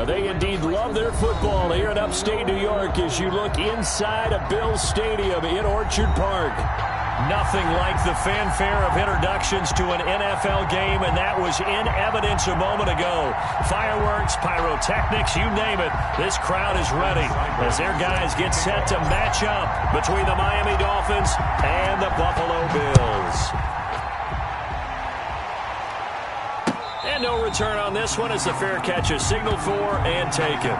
They indeed love their football here in upstate New York as you look inside of Bills Stadium in Orchard Park. Nothing like the fanfare of introductions to an NFL game, and that was in evidence a moment ago. Fireworks, pyrotechnics, you name it. This crowd is ready as their guys get set to match up between the Miami Dolphins and the Buffalo Bills. And no return on this one as the fair catch is signaled for and taken.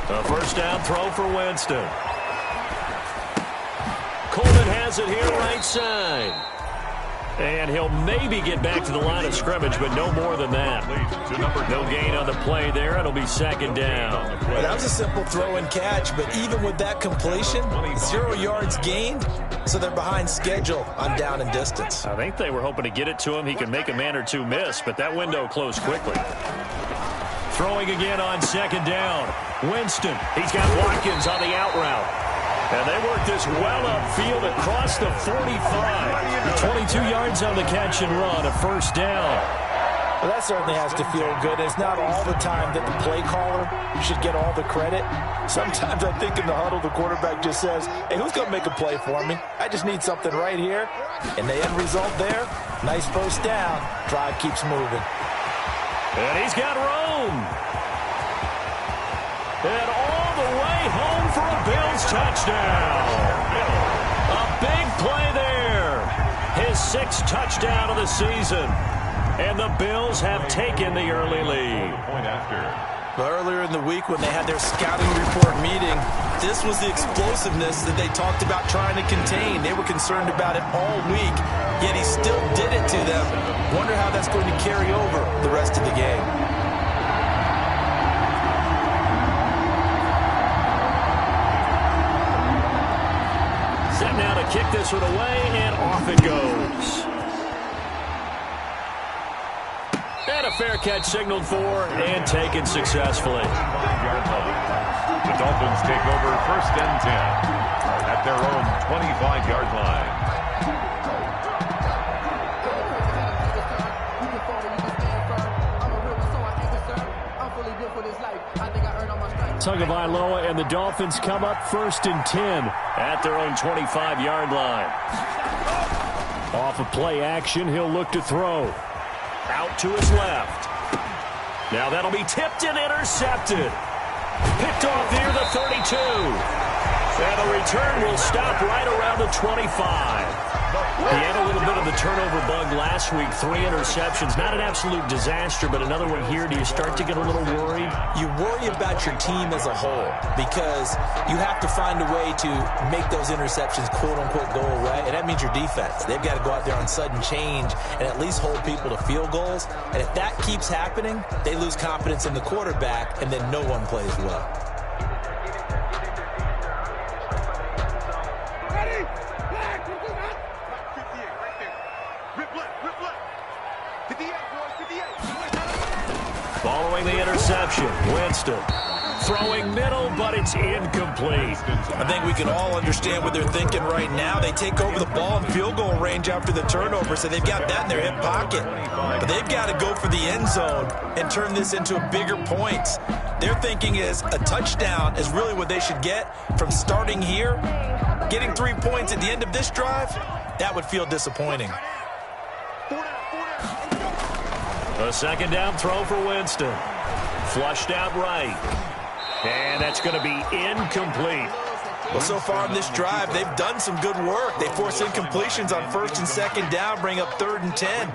A first down throw for Winston. Coleman has it here right side. And he'll maybe get back to the line of scrimmage, but no more than that. No gain on the play there. It'll be second down. Well, that was a simple throw and catch, but even with that completion, 0 yards gained, so they're behind schedule on down and distance. I think they were hoping to get it to him. He could make a man or two miss, but that window closed quickly. Throwing again on second down. Winston, he's got Watkins on the out route. And they work this well upfield across the 45. 22 yards on the catch and run, a first down. Well, that certainly has to feel good. It's not all the time that the play caller should get all the credit. Sometimes I think in the huddle, the quarterback just says, hey, who's going to make a play for me? I just need something right here. And the end result there, nice first down. Drive keeps moving. And he's got room. And all the way home for a Bills touchdown. A big play there. His 6th touchdown of the season. And the Bills have taken the early lead. But earlier in the week when they had their scouting report meeting, this was the explosiveness that they talked about trying to contain. They were concerned about it all week, yet he still did it to them. Wonder how that's going to carry over the rest of the game. Set now to kick this one away, and off it goes. And a fair catch signaled for and taken successfully. The Dolphins take over 1st and 10 at their own 25-yard line. Tagovailoa and the Dolphins come up 1st and 10 at their own 25-yard line. Off of play action, he'll look to throw. Out to his left. Now that'll be tipped and intercepted. Picked off near the 32. And the return will stop right around the 25. He had a little bit of the turnover bug last week. 3 interceptions. Not an absolute disaster, but another one here. Do you start to get a little worried? You worry about your team as a whole because you have to find a way to make those interceptions quote-unquote go away, and that means your defense. They've got to go out there on sudden change and at least hold people to field goals. And if that keeps happening, they lose confidence in the quarterback, and then no one plays well. Following the interception, Winston throwing middle, but it's incomplete. I think we can all understand what they're thinking right now. They take over the ball in field goal range after the turnover, so they've got that in their hip pocket. But they've got to go for the end zone and turn this into a bigger points. Their thinking is a touchdown is really what they should get from starting here. Getting 3 points at the end of this drive, that would feel disappointing. A second down throw for Winston. Flushed out right. And that's going to be incomplete. Well, so far in this drive, they've done some good work. They force incompletions on 1st and 2nd down, bring up 3rd and 10.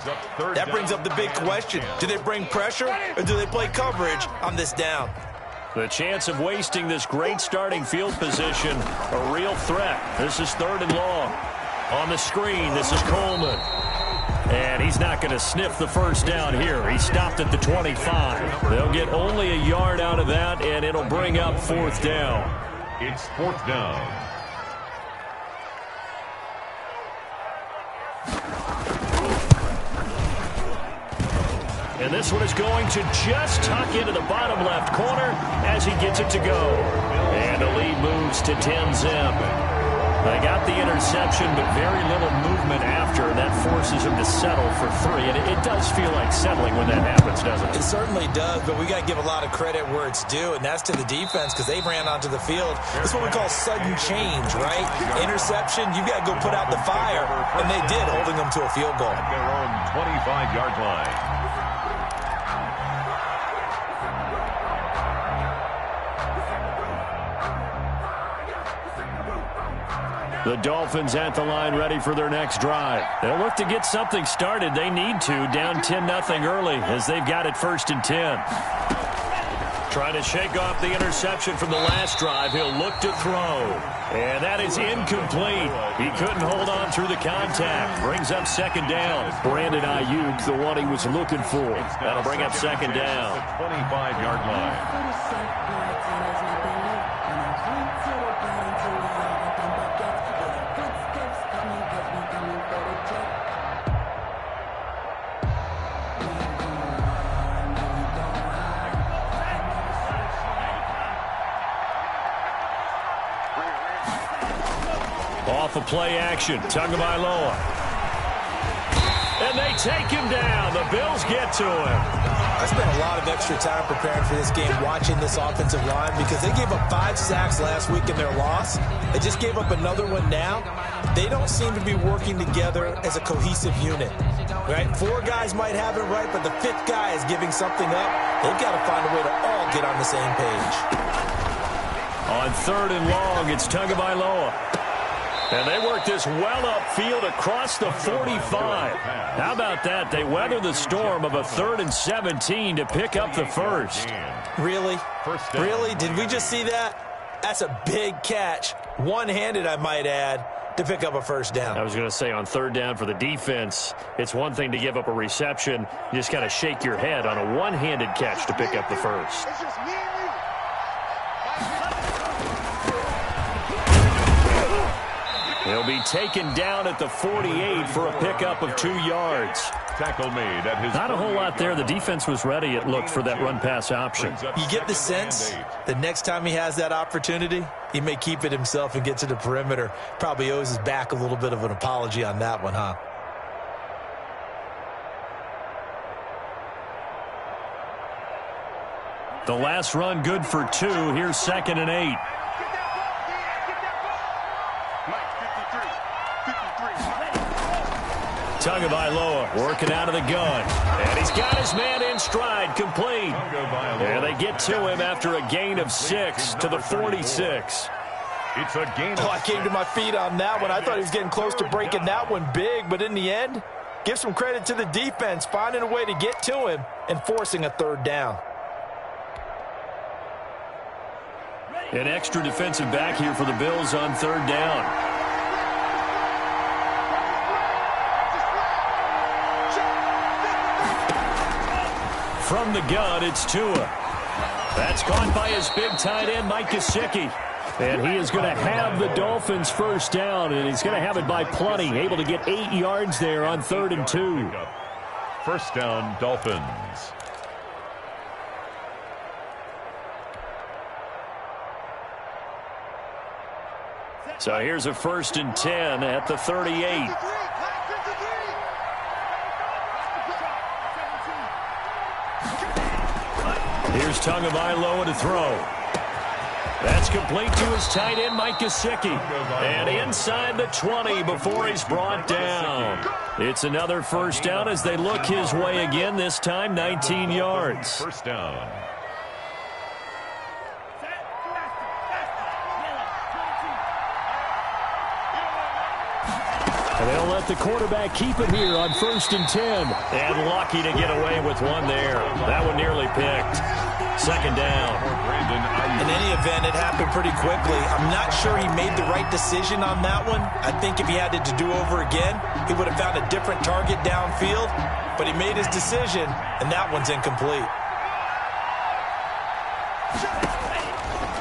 That brings up the big question. Do they bring pressure or do they play coverage on this down? The chance of wasting this great starting field position, a real threat. This is 3rd and long. On the screen, this is Coleman. And he's not going to sniff the first down here. He stopped at the 25. They'll get only a yard out of that, and it'll bring up 4th down. It's 4th down. And this one is going to just tuck into the bottom left corner as he gets it to go. And the lead moves to 10-zip. They got the interception, but very little movement after, and that forces him to settle for 3. And it does feel like settling when that happens, doesn't it? It certainly does, but we got to give a lot of credit where it's due, and that's to the defense because they ran onto the field. That's what we call sudden change, right? Interception, you've got to go put out the fire, and they did, holding them to a field goal. At their own 25-yard line. The Dolphins at the line ready for their next drive. They'll look to get something started. They need to, down 10-0 early as they've got it 1st and 10. Trying to shake off the interception from the last drive. He'll look to throw. And that is incomplete. He couldn't hold on through the contact. Brings up 2nd down. Brandon Ayuk, the one he was looking for. That'll bring up 2nd down. 25-yard line. Off of play action, Tagovailoa. And they take him down. The Bills get to him. I spent a lot of extra time preparing for this game, watching this offensive line, because they gave up 5 sacks last week in their loss. They just gave up another one now. They don't seem to be working together as a cohesive unit. Right? 4 guys might have it right, but the 5th guy is giving something up. They've got to find a way to all get on the same page. On 3rd and long, it's Tagovailoa. And they work this well upfield across the 45. How about that? They weather the storm of a 3rd and 17 to pick up the first. Really? Really? Did we just see that? That's a big catch. One-handed, I might add, to pick up a first down. I was going to say on 3rd down for the defense, it's one thing to give up a reception. You just got to shake your head on a one-handed catch to pick up the first. He'll be taken down at the 48 for a pickup of 2 yards. Tackle made at his Not a whole lot there. The defense was ready, it looked, for that run-pass option. You get the sense the next time he has that opportunity, he may keep it himself and get to the perimeter. Probably owes his back a little bit of an apology on that one, huh? The last run good for 2. Here's 2nd and 8. Tagovailoa working out of the gun. And he's got his man in stride, complete. And they get to him after a gain of 6 to the 46. It's a gain of I came to my feet on that one. I thought he was getting close to breaking that one big, but in the end, give some credit to the defense, finding a way to get to him and forcing a 3rd down. An extra defensive back here for the Bills on 3rd down. From the gun, it's Tua. That's caught by his big tight end, Mike Gesicki. And he is going to have the Dolphins first down, and he's going to have it by plenty. Able to get 8 yards there on 3rd and 2. First down, Dolphins. So here's a 1st and 10 at the 38. Here's Tagovailoa to throw. That's complete to his tight end, Mike Gesicki. And inside the 20 before he's brought down. It's another first down as they look his way again, this time 19 yards. First down. And they'll let the quarterback keep it here on 1st and 10. And lucky to get away with one there. That one nearly picked. second down. In any event, it happened pretty quickly. I'm not sure he made the right decision on that one. I think if he had it to do over again, he would have found a different target downfield. But he made his decision, and that one's incomplete.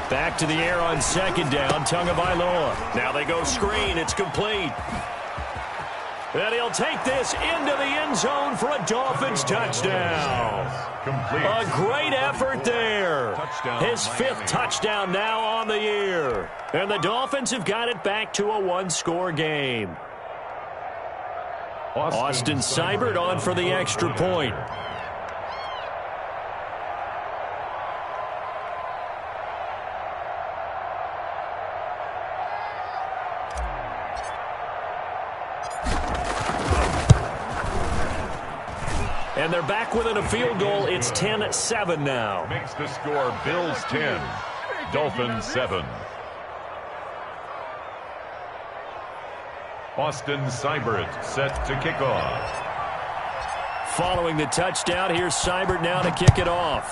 Back to the air on second down, Tagovailoa. Now they go screen. It's complete. And he'll take this into the end zone for a Dolphins touchdown. Complete. A great effort there. His fifth touchdown now on the year. And the Dolphins have got it back to a one-score game. Austin Seibert on for the extra point. And they're back within a field goal. It's 10-7 now. Makes the score Bills 10, Dolphins 7. Austin Seibert set to kick off. Following the touchdown, here's Seibert now to kick it off.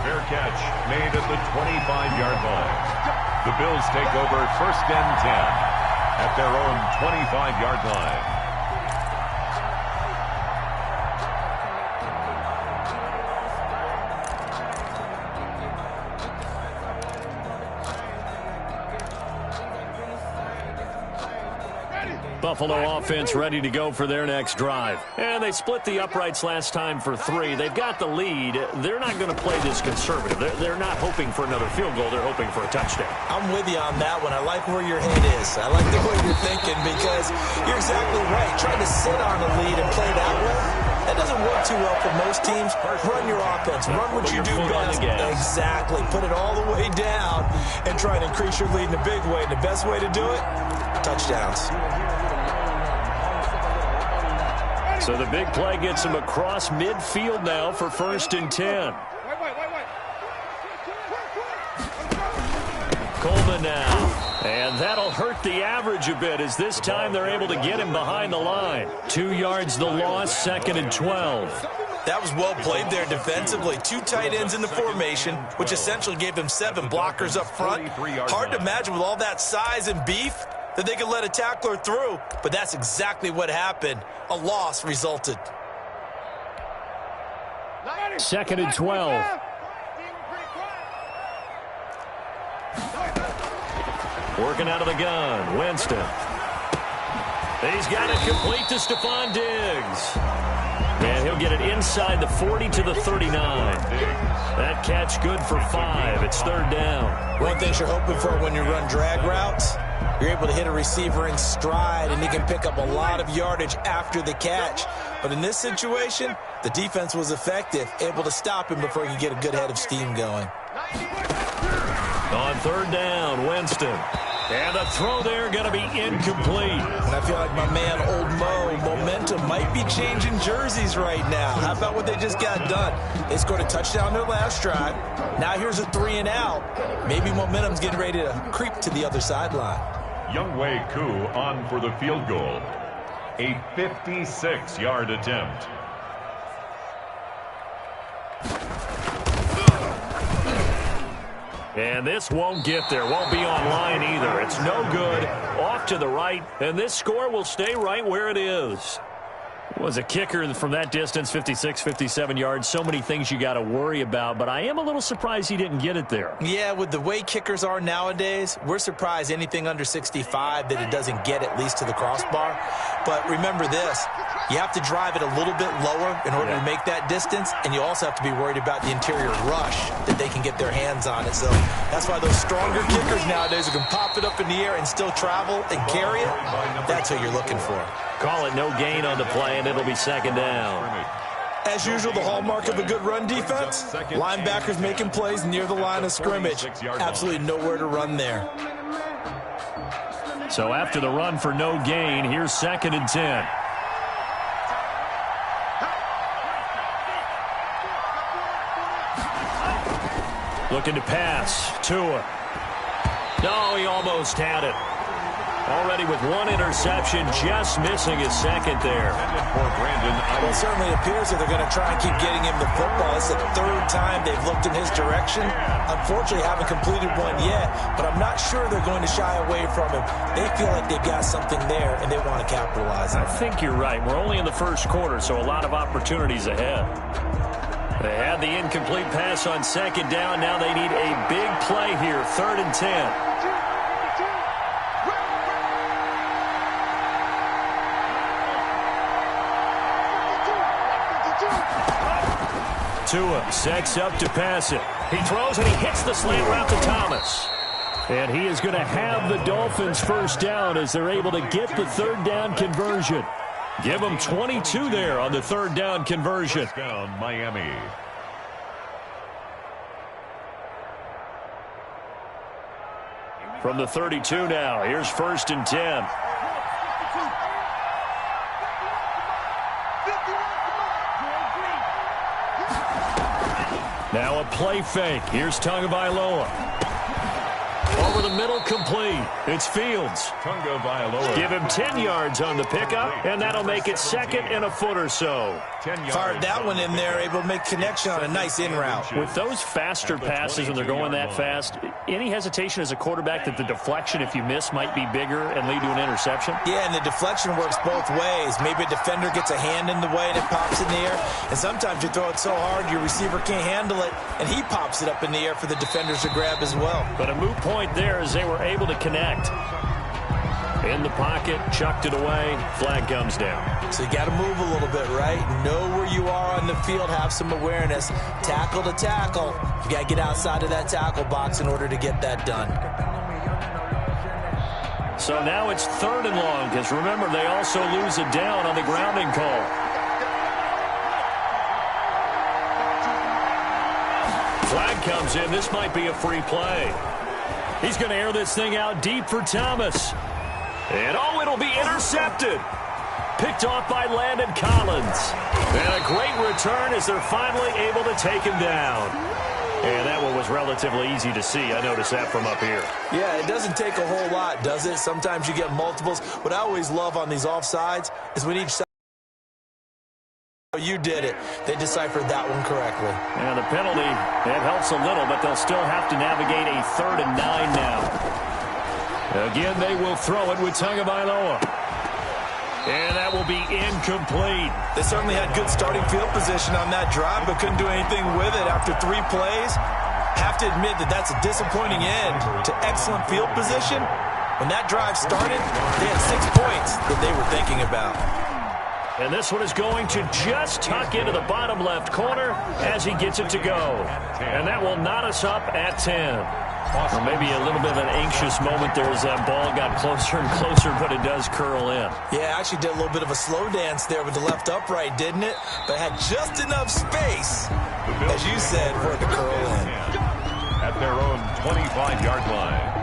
Fair catch made at the 25-yard line. The Bills take over first and 10 at their own 25-yard line. Buffalo offense ready to go for their next drive. And they split the uprights last time for 3. They've got the lead. They're not going to play this conservative. They're not hoping for another field goal. They're hoping for a touchdown. I'm with you on that one. I like where your head is. I like the way you're thinking because you're exactly right. Trying to sit on a lead and play that way, that doesn't work too well for most teams. Run your offense. Run what you do best. Exactly. Put it all the way down and try and increase your lead in a big way. And the best way to do it, touchdowns. So the big play gets him across midfield now for first and 10. Coleman now. And that'll hurt the average a bit as this time they're able to get him behind the line. 2 yards the loss, second and 12. That was well played there defensively. 2 tight ends in the formation, which essentially gave them 7 blockers up front. Hard to imagine with all that size and beef that they could let a tackler through, but that's exactly what happened. A loss resulted. Second and 12. Working out of the gun, Winston. He's got it complete to Stephon Diggs. And he'll get it inside the 40 to the 39. That catch good for 5. It's third down. One thing you're hoping for when you run drag routes, you're able to hit a receiver in stride, and he can pick up a lot of yardage after the catch. But in this situation, the defense was effective, able to stop him before he could get a good head of steam going. On third down, Winston. And the throw there going to be incomplete. And I feel like my man, Old Mo, momentum might be changing jerseys right now. How about what they just got done? They scored a touchdown their last drive. Now here's a 3 and out. Maybe momentum's getting ready to creep to the other sideline. Younghoe Koo on for the field goal. A 56-yard attempt. And this won't get there. Won't be online either. It's no good. Off to the right. And this score will stay right where it is. Was a kicker from that distance, 56, 57 yards. So many things you got to worry about, but I am a little surprised he didn't get it there. Yeah, with the way kickers are nowadays, we're surprised anything under 65 that it doesn't get at least to the crossbar. But remember this, you have to drive it a little bit lower in order to make that distance, and you also have to be worried about the interior rush that they can get their hands on it. So that's why those stronger kickers nowadays who can pop it up in the air and still travel and carry it, that's what you're looking for. Call it no gain on the play, and it'll be second down. As usual, the hallmark of a good run defense, linebackers making plays near the line of scrimmage. Absolutely nowhere to run there. So after the run for no gain, here's second and 10. Looking to pass. Tua. No, he almost had it. Already with one interception, just missing his second there. Well, it certainly appears that they're going to try and keep getting him the football. It's the third time they've looked in his direction. Unfortunately, haven't completed one yet, but I'm not sure they're going to shy away from him. They feel like they've got something there, and they want to capitalize on it. I think you're right. We're only in the first quarter, so a lot of opportunities ahead. They had the incomplete pass on second down. Now they need a big play here, 3rd and 10. Tua sets up to pass it. He throws and he hits the slant route to Thomas. And he is going to have the Dolphins first down as they're able to get the 3rd down conversion. Give them 22 there on the 3rd down conversion. First down, Miami. From the 32 now, here's 1st and 10. Now a play fake. Here's Tagovailoa. Over the middle, complete. It's Fields. Tagovailoa. Give him 10 yards on the pickup, and that'll make it 2nd and a foot or so. 10 yards. Fired that one in there, able to make connection on a nice in route. With those faster passes when they're going that fast, any hesitation as a quarterback that the deflection, if you miss, might be bigger and lead to an interception? Yeah, and the deflection works both ways. Maybe a defender gets a hand in the way and it pops in the air. And sometimes you throw it so hard your receiver can't handle it, and he pops it up in the air for the defenders to grab as well. But a moot point there as they were able to connect. In the pocket, chucked it away, flag comes down. So you got to move a little bit, right? Know where you are on the field, have some awareness. Tackle to tackle. You got to get outside of that tackle box in order to get that done. So now it's 3rd and long, because remember, they also lose it down on the grounding call. Flag comes in. This might be a free play. He's going to air this thing out deep for Thomas. And, oh, it'll be intercepted. Picked off by Landon Collins. And a great return as they're finally able to take him down. And that one was relatively easy to see. I noticed that from up here. Yeah, it doesn't take a whole lot, does it? Sometimes you get multiples. What I always love on these offsides is when each side, you did it, they deciphered that one correctly. And the penalty, it helps a little, but they'll still have to navigate a 3rd and 9 now. Again, they will throw it with Tagovailoa. And that will be incomplete. They certainly had good starting field position on that drive, but couldn't do anything with it after 3 plays. Have to admit that that's a disappointing end to excellent field position. When that drive started, they had 6 points that they were thinking about. And this one is going to just tuck into the bottom left corner as he gets it to go. And that will knot us up at 10. Or maybe a little bit of an anxious moment there as that ball got closer and closer, but it does curl in. Yeah, actually did a little bit of a slow dance there with the left upright, didn't it? But had just enough space, as you said, for it to curl in. At their own 25-yard line.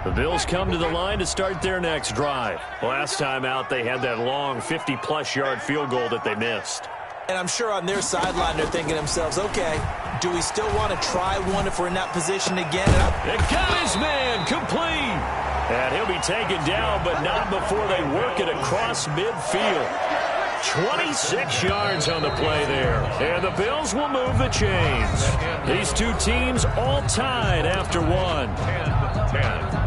The Bills come to the line to start their next drive. Last time out, they had that long 50-plus yard field goal that they missed. And I'm sure on their sideline, they're thinking to themselves, okay, do we still want to try one if we're in that position again? And got his man complete. And he'll be taken down, but not before they work it across midfield. 26 yards on the play there. And the Bills will move the chains. These two teams all tied after one. 10-10.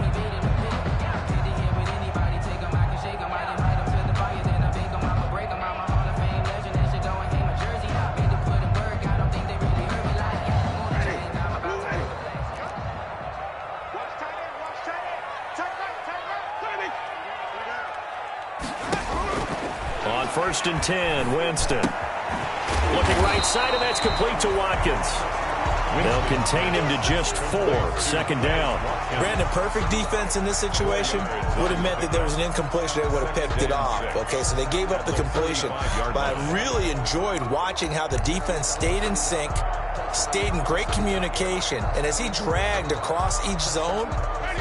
On 1st and 10, Winston. Looking right side, and that's complete to Watkins. They'll contain him to just 4. 2nd down. Brandon, perfect defense in this situation would have meant that there was an incompletion. They would have picked it off. Okay, so they gave up the completion. But I really enjoyed watching how the defense stayed in sync, stayed in great communication, and as he dragged across each zone,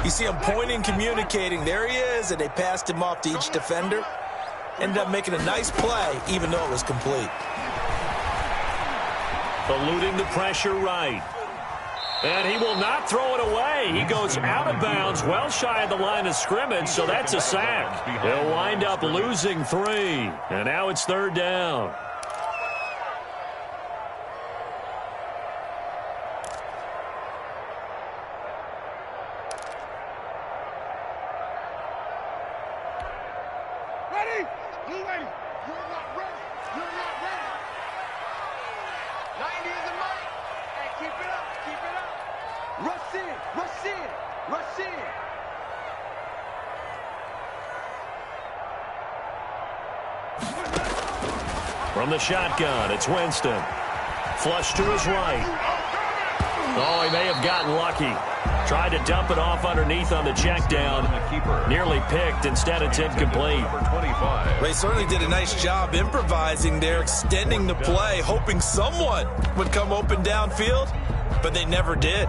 you see him pointing, communicating. There he is, and they passed him off to each defender. Ended up making a nice play, even though it was complete. Eluding the pressure right. And he will not throw it away. He goes out of bounds, well shy of the line of scrimmage, so that's a sack. He'll wind up losing 3. And now it's 3rd down. Ready? You ready? You're not ready. You're not ready. 90 is the mic. Hey, keep it up. Keep it up. Rush in. Rush in. Rush in. From the shotgun, it's Winston. Flush to his right. Oh, he may have gotten lucky. Tried to dump it off underneath on the check down. Nearly picked. Instead, it's incomplete. They certainly did a nice job improvising there, extending the play, hoping someone would come open downfield, but they never did.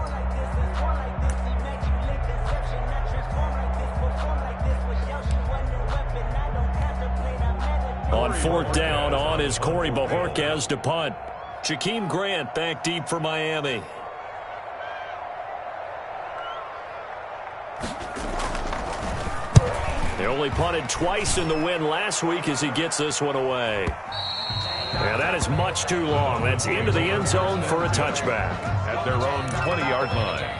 On 4th down, on is Corey Bojorquez to punt. Jakeem Grant back deep for Miami. They only punted twice in the win last week as he gets this one away. Yeah, that is much too long. That's into the end zone for a touchback. At their own 20-yard line.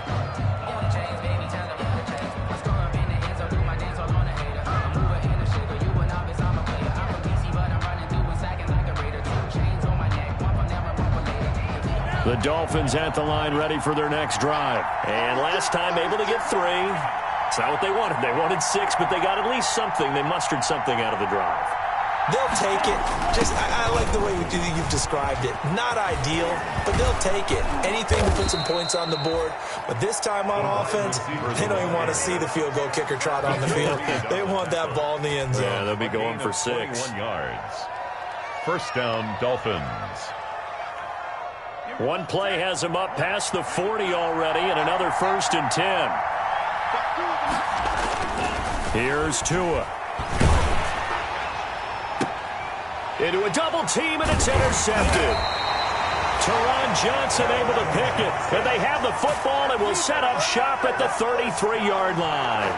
The Dolphins at the line ready for their next drive. And last time able to get 3. It's not what they wanted. They wanted 6, but they got at least something. They mustered something out of the drive. They'll take it. I like the way you've described it. Not ideal, but they'll take it. Anything to put some points on the board. But this time on offense, they don't even want to see the field goal kicker trot on the field. They want that ball in the end zone. Yeah, they'll be going for 6. 21 yards. First down, Dolphins. One play has him up past the 40 already, and another 1st and 10. Here's Tua. Into a double team, and it's intercepted. Teron Johnson able to pick it. And they have the football and will set up shop at the 33-yard line.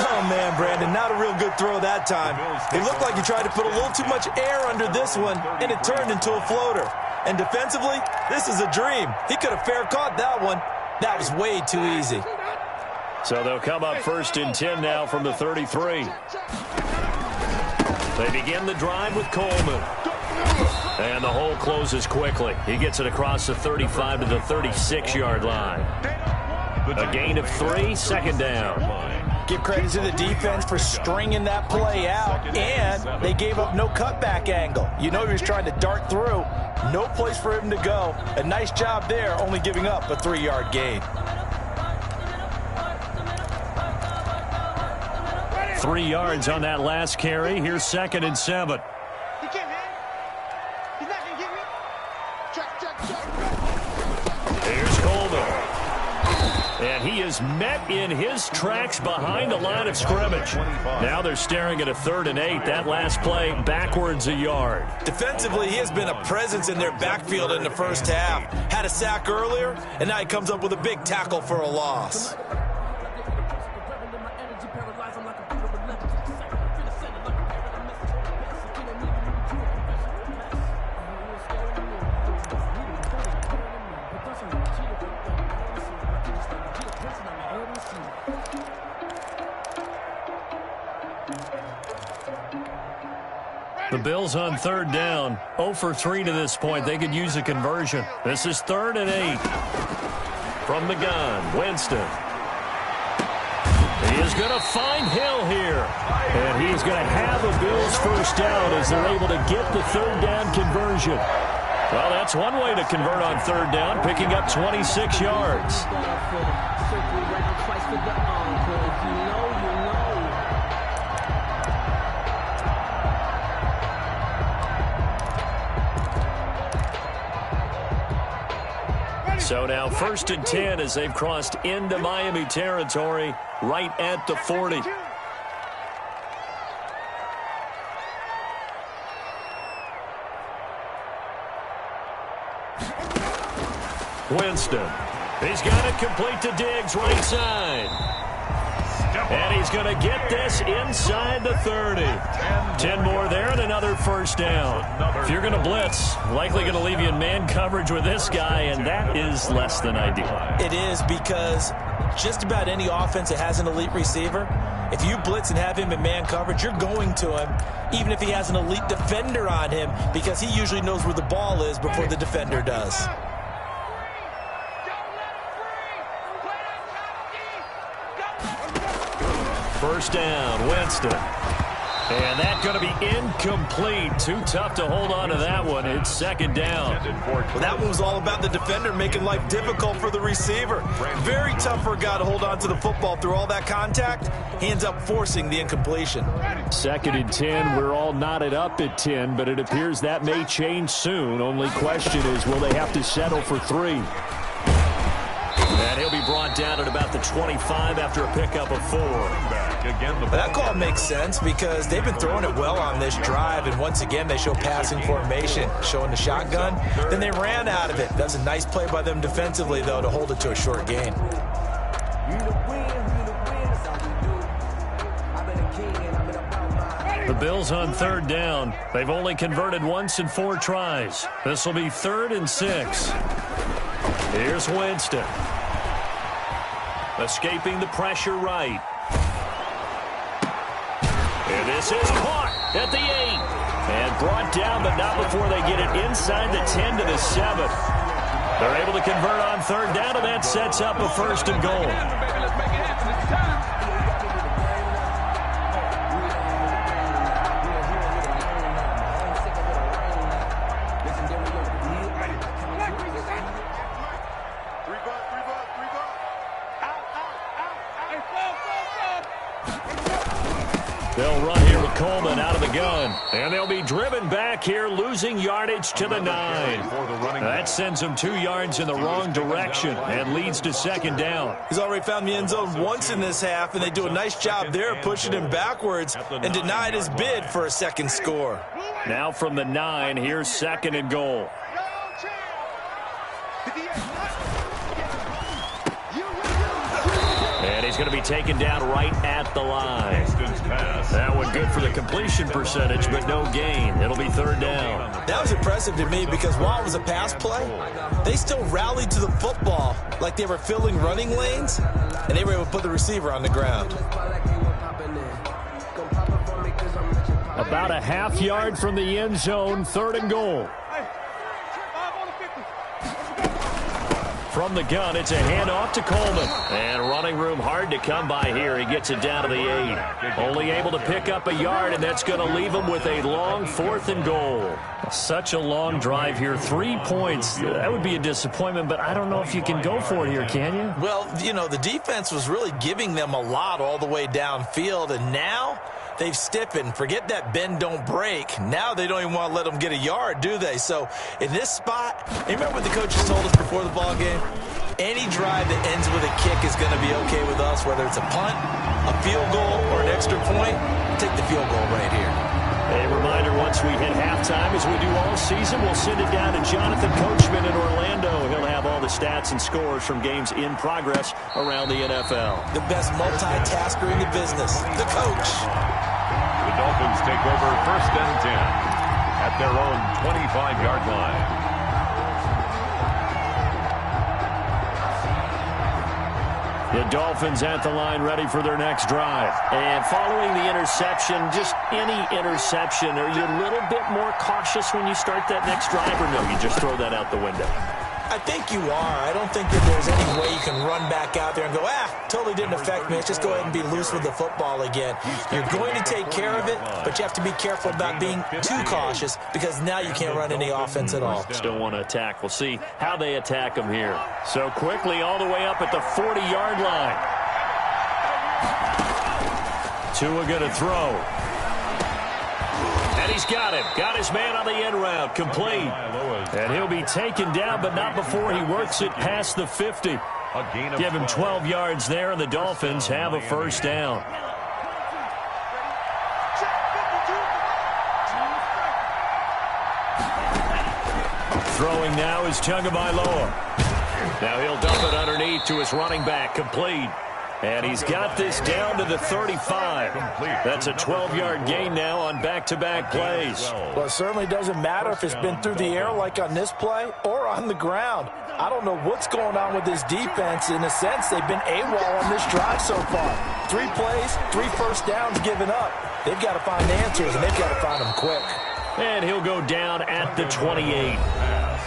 Oh, man, Brandon, not a real good throw that time. It looked like he tried to put a little too much air under this one, and it turned into a floater. And defensively, this is a dream. He could have fair caught that one. That was way too easy. So they'll come up 1st and 10 now from the 33. They begin the drive with Coleman. And the hole closes quickly. He gets it across the 35 to the 36-yard line. A gain of 3, 2nd down. Give credit to the defense for stringing that play out, and they gave up no cutback angle. You know he was trying to dart through. No place for him to go. A nice job there, only giving up a 3-yard gain. 3 yards on that last carry. Here's 2nd and 7. He can't hang. He's not going to get me. Check. Here's Coleman. And he is met in his tracks behind the line of scrimmage. Now they're staring at a 3rd and 8. That last play backwards a yard. Defensively, he has been a presence in their backfield in the first half. Had a sack earlier, and now he comes up with a big tackle for a loss. The Bills on 3rd down. 0 for 3 to this point. They could use a conversion. This is 3rd and 8. From the gun, Winston. He is going to find Hill here. And he's going to have the Bills first down as they're able to get the 3rd down conversion. Well, that's one way to convert on 3rd down, picking up 26 yards. So now 1st and 10 as they've crossed into Miami territory right at the 40. Winston. He's got it complete to Diggs right side. And he's going to get this inside the 30. 10 more there and another first down. If you're going to blitz, likely going to leave you in man coverage with this guy, and that is less than ideal. It is, because just about any offense that has an elite receiver, if you blitz and have him in man coverage, you're going to him, even if he has an elite defender on him, because he usually knows where the ball is before the defender does. First down, Winston. And that's going to be incomplete. Too tough to hold on to that one. It's 2nd down. Well, that one was all about the defender making life difficult for the receiver. Very tough for a guy to hold on to the football through all that contact. He ends up forcing the incompletion. 2nd and 10. We're all knotted up at 10, but it appears that may change soon. Only question is, will they have to settle for 3? And he'll be brought down at about the 25 after a pickup of 4. That call makes sense because they've been throwing it well on this drive, and once again they show passing formation, showing the shotgun. Then they ran out of it. That's a nice play by them defensively, though, to hold it to a short gain. The Bills on 3rd down. They've only converted once in 4 tries. This will be 3rd and 6. Here's Winston. Escaping the pressure right. And this is caught at the 8. And brought down, but not before they get it inside the 10 to the 7. They're able to convert on 3rd down, and that sets up a 1st and goal. They'll run here with Coleman out of the gun. And they'll be driven back here, losing yardage to the 9. That sends them 2 yards in the wrong direction and leads to 2nd down. He's already found the end zone once in this half, and they do a nice job there pushing him backwards and denied his bid for a 2nd score. Now from the 9, here's 2nd and goal. And he's going to be taken down right at the line. That one good for the completion percentage, but no gain. It'll be 3rd down. That was impressive to me because while it was a pass play, they still rallied to the football like they were filling running lanes, and they were able to put the receiver on the ground. About a half yard from the end zone, 3rd and goal. From the gun, it's a handoff to Coleman. And running room hard to come by here. He gets it down to the 8. Only able to pick up a yard, and that's going to leave him with a long 4th and goal. Such a long drive here. 3 points. That would be a disappointment, but I don't know if you can go for it here, can you? Well, you know, the defense was really giving them a lot all the way downfield, and now they've stiffened. Forget that bend, don't break. Now they don't even want to let them get a yard, do they? So in this spot, you remember what the coaches told us before the ball game? Any drive that ends with a kick is going to be okay with us, whether it's a punt, a field goal, or an extra point. Take the field goal right here. A reminder, once we hit halftime, as we do all season, we'll send it down to Jonathan Coachman in Orlando. He'll have all the stats and scores from games in progress around the NFL. The best multitasker in the business, the coach. The Dolphins take over 1st and 10 at their own 25-yard line. The Dolphins at the line, ready for their next drive. And following the interception, just any interception, are you a little bit more cautious when you start that next drive, or no, you just throw that out the window? I think you are. I don't think that there's any way you can run back out there and go, totally didn't affect me. Let's just go ahead and be loose with the football again. You're going to take care of it, but you have to be careful about being too cautious because now you can't run any offense at all. Still want to attack. We'll see how they attack them here. So quickly all the way up at the 40-yard line. Tua going to throw. And He's got him. Got his man on the end route. Complete. And he'll be taken down, but not before he works it past the 50. Give him 12 yards there, and the Dolphins have a first down. Throwing now is Tagovailoa. Now he'll dump it underneath to his running back. Complete. And he's got this down to the 35. That's a 12-yard gain now on back-to-back plays. Well, it certainly doesn't matter if it's been through the air like on this play or on the ground. I don't know what's going on with this defense. In a sense, they've been AWOL on this drive so far. 3 plays, 3 first downs given up. They've got to find answers, and they've got to find them quick. And he'll go down at the 28.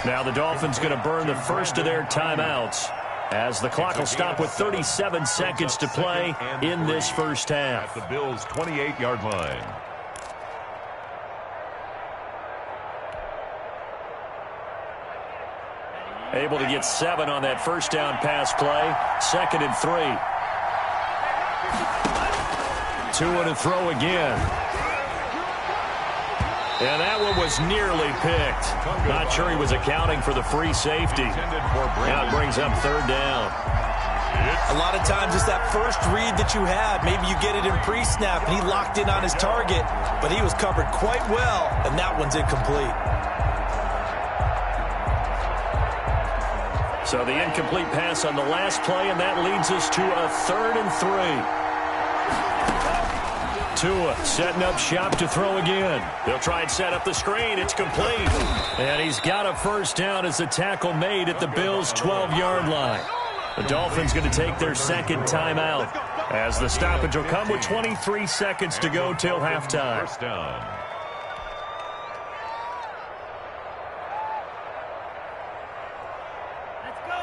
Now the Dolphins going to burn the first of their timeouts, as the clock will stop with 37 seconds to play in this first half. At the Bills' 28-yard line. Able to get 7 on that first down pass play. 2nd and 3. 2 to throw again. And that one was nearly picked. Not sure he was accounting for the free safety. Now it brings up 3rd down. A lot of times it's that first read that you had. Maybe you get it in pre-snap, and he locked in on his target, but he was covered quite well, and that one's incomplete. So the incomplete pass on the last play, and that leads us to a 3rd and 3. Tua setting up shop to throw again. They'll try and set up the screen. It's complete. And he's got a first down as the tackle made at the Bills' 12-yard line. The Dolphins going to take their 2nd timeout, as the stoppage will come with 23 seconds to go till halftime. First down.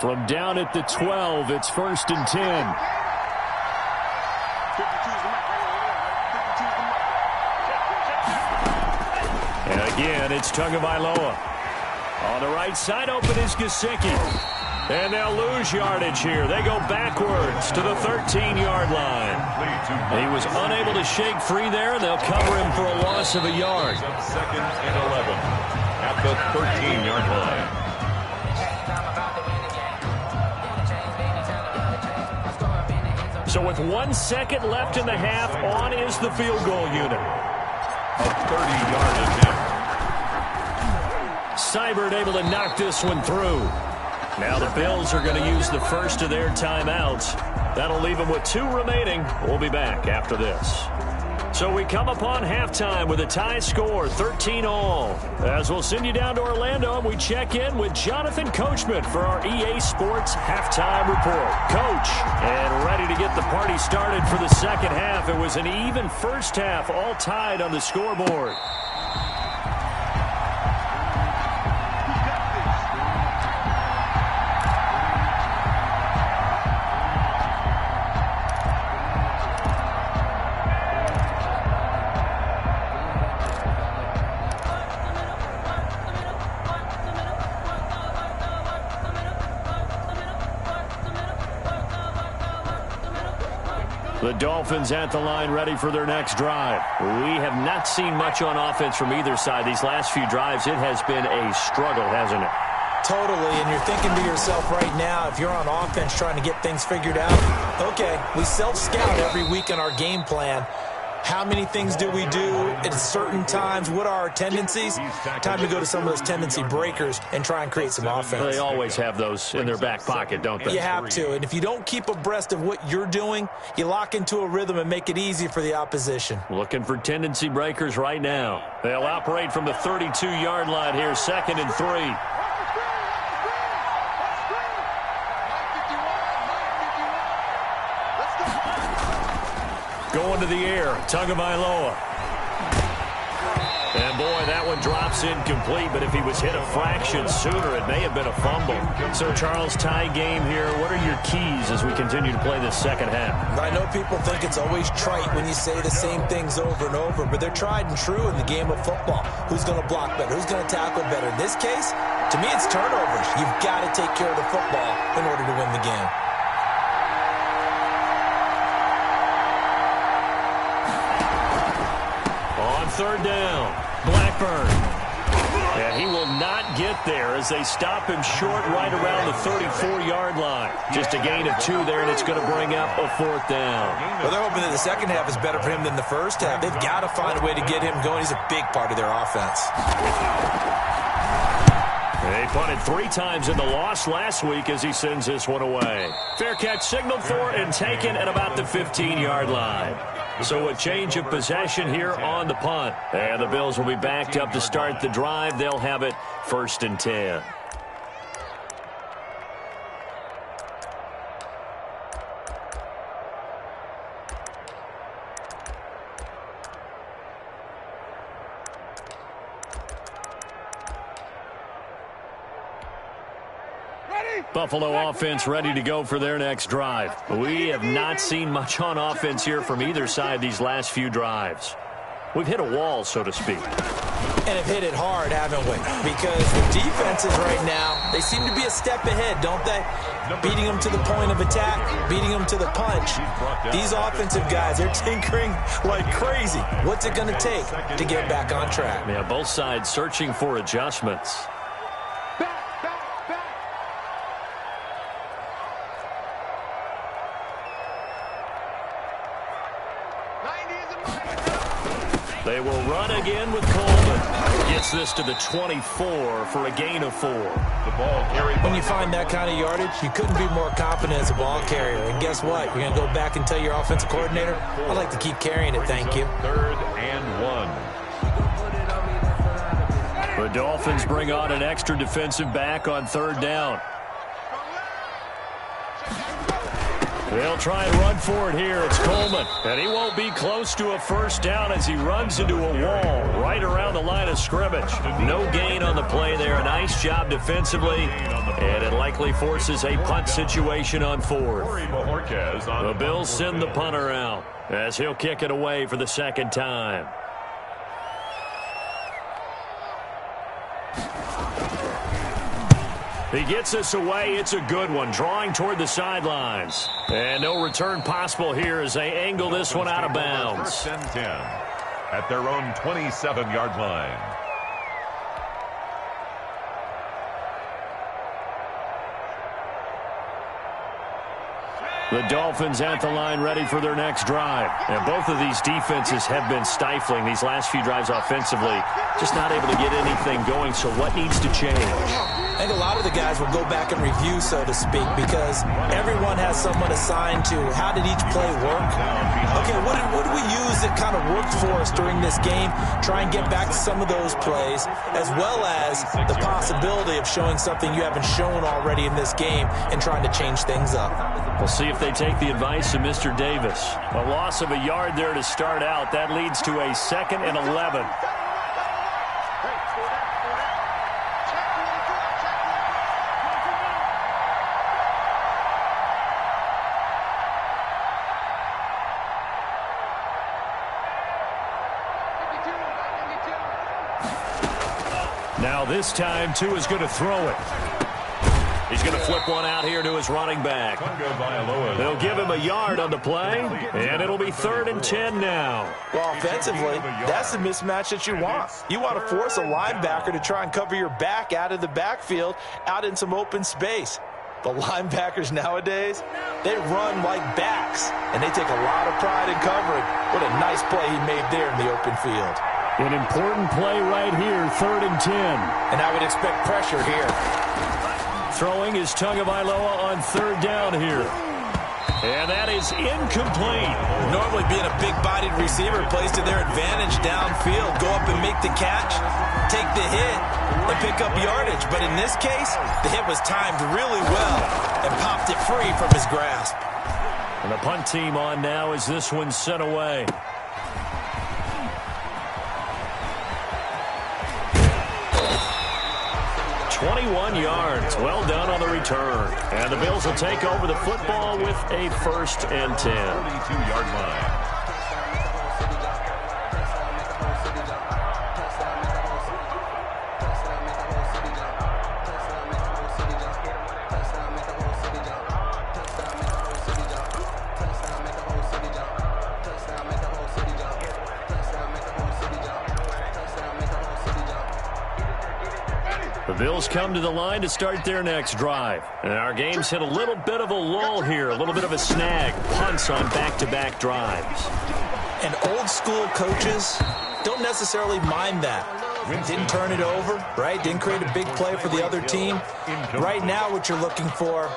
From down at the 12, it's 1st and 10. And again, it's Tagovailoa. On the right side, open is Gesicki. And they'll lose yardage here. They go backwards to the 13-yard line. He was unable to shake free there, and they'll cover him for a loss of a yard. 2nd and 11 at the 13-yard line. So with 1 second left in the half, on is the field goal unit. A 30-yard attempt. Seibert able to knock this one through. Now the Bills are going to use the first of their timeouts. That'll leave them with 2 remaining. We'll be back after this. So we come upon halftime with a tie score, 13-all. As we'll send you down to Orlando, and we check in with Jonathan Coachman for our EA Sports Halftime Report. Coach, and ready to get the party started for the second half. It was an even first half, all tied on the scoreboard. The Dolphins at the line, ready for their next drive. We have not seen much on offense from either side. These last few drives, it has been a struggle, hasn't it? Totally, and you're thinking to yourself right now, if you're on offense trying to get things figured out, okay, we self-scout every week in our game plan. How many things do we do at certain times? What are our tendencies? Time to go to some of those tendency breakers and try and create some offense. They always have those in their back pocket, don't they? You have to, and if you don't keep abreast of what you're doing, you lock into a rhythm and make it easy for the opposition. Looking for tendency breakers right now. They'll operate from the 32-yard line here, 2nd and 3. Going to the air, Tagovailoa. And boy, that one drops incomplete, but if he was hit a fraction sooner, it may have been a fumble. So, Charles, tie game here. What are your keys as we continue to play this second half? I know people think it's always trite when you say the same things over and over, but they're tried and true in the game of football. Who's going to block better? Who's going to tackle better? In this case, to me, it's turnovers. You've got to take care of the football in order to win the game. third down. Blackburn. And he will not get there as they stop him short right around the 34-yard line. Just a gain of 2 there, and it's going to bring up a 4th down. Well, they're hoping that the second half is better for him than the first half. They've got to find a way to get him going. He's a big part of their offense. They punted 3 times in the loss last week as he sends this one away. Fair catch signaled for and taken at about the 15-yard line. So a change of possession here on the punt. And the Bills will be backed up to start the drive. They'll have it 1st and 10. Buffalo offense ready to go for their next drive. We have not seen much on offense here from either side these last few drives. We've hit a wall, so to speak. And have hit it hard, haven't we? Because the defenses right now, they seem to be a step ahead, don't they? Beating them to the point of attack, beating them to the punch. These offensive guys, they're tinkering like crazy. What's it going to take to get back on track? Yeah, both sides searching for adjustments. They will run again with Coleman. Gets this to the 24 for a gain of 4. The ball carried. When you find that kind of yardage, you couldn't be more confident as a ball carrier. And guess what? You're going to go back and tell your offensive coordinator, I'd like to keep carrying it, thank you. 3rd and 1. The Dolphins bring on an extra defensive back on 3rd down. They'll try and run for it here. It's Coleman. And he won't be close to a 1st down as he runs into a wall right around the line of scrimmage. No gain on the play there. A nice job defensively. And it likely forces a punt situation on 4th. The Bills send the punter out as he'll kick it away for the 2nd time. He gets us away. It's a good one. Drawing toward the sidelines. And no return possible here as they angle this one out of bounds. 1st and 10 at their own 27-yard line. The Dolphins at the line ready for their next drive. And both of these defenses have been stifling these last few drives offensively. Just not able to get anything going, so what needs to change? I think a lot of the guys will go back and review, so to speak, because everyone has someone assigned to how did each play work. Okay, what did we use that kind of worked for us during this game? Try and get back to some of those plays, as well as the possibility of showing something you haven't shown already in this game and trying to change things up. We'll see if they take the advice of Mr. Davis. A loss of a yard there to start out. That leads to a 2nd and 11. Now this time, Tua is going to throw it. He's going to flip one out here to his running back. They'll give him a yard on the play, and it'll be 3rd and 10 now. Well, offensively, that's the mismatch that you want. You want to force a linebacker to try and cover your back out of the backfield, out in some open space. The linebackers nowadays, they run like backs, and they take a lot of pride in covering. What a nice play he made there in the open field. An important play right here, 3rd and 10. And I would expect pressure here. Throwing is Tagovailoa on 3rd down here. And that is incomplete. Normally being a big-bodied receiver plays to their advantage downfield. Go up and make the catch, take the hit, and pick up yardage. But in this case, the hit was timed really well and popped it free from his grasp. And the punt team on now as this one's sent away. 21 yards. Well done on the return. And the Bills will take over the football with a 1st and 10. 32-yard line. The Bills come to the line to start their next drive. And our game's hit a little bit of a lull here, a little bit of a snag. Punts on back-to-back drives. And old-school coaches don't necessarily mind that. Didn't turn it over, right? Didn't create a big play for the other team. Right now what you're looking for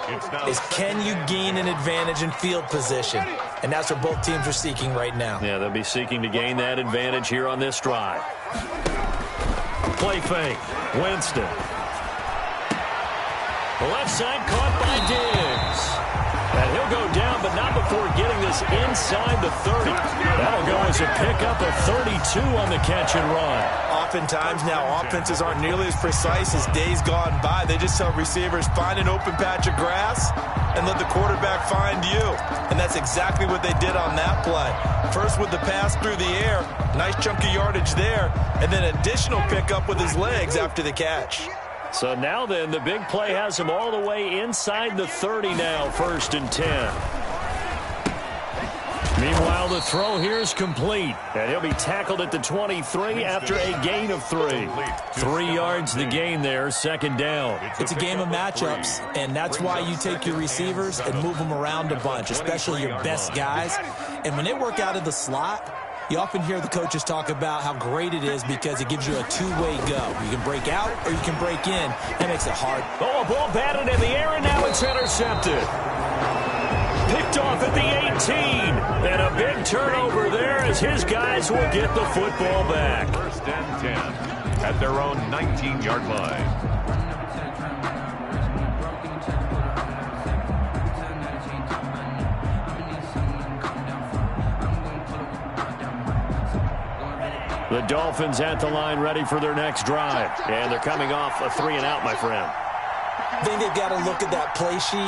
is, can you gain an advantage in field position? And that's what both teams are seeking right now. Yeah, they'll be seeking to gain that advantage here on this drive. Play fake. Winston. The left side caught by Diggs. And he'll go down, but not before getting this inside the 30. That'll go as a pickup of 32 on the catch and run. Oftentimes now, offenses aren't nearly as precise as days gone by. They just tell receivers, find an open patch of grass and let the quarterback find you. And that's exactly what they did on that play. First with the pass through the air, nice chunk of yardage there, and then additional pickup with his legs after the catch. So now then, the big play has him all the way inside the 30 now, 1st and 10. Meanwhile, the throw here is complete, and he'll be tackled at the 23 after a gain of 3. 3 yards the gain there, 2nd down. It's a game of matchups, and that's why you take your receivers and move them around a bunch, especially your best guys. And when they work out of the slot, you often hear the coaches talk about how great it is because it gives you a two-way go. You can break out or you can break in. That makes it hard. Oh, a ball batted in the air, and now it's intercepted. Picked off at the 18. And a big turnover there as his guys will get the football back. 1st and 10 at their own 19-yard line. The Dolphins at the line ready for their next drive. And they're coming off a 3-and-out, my friend. I think they've got to look at that play sheet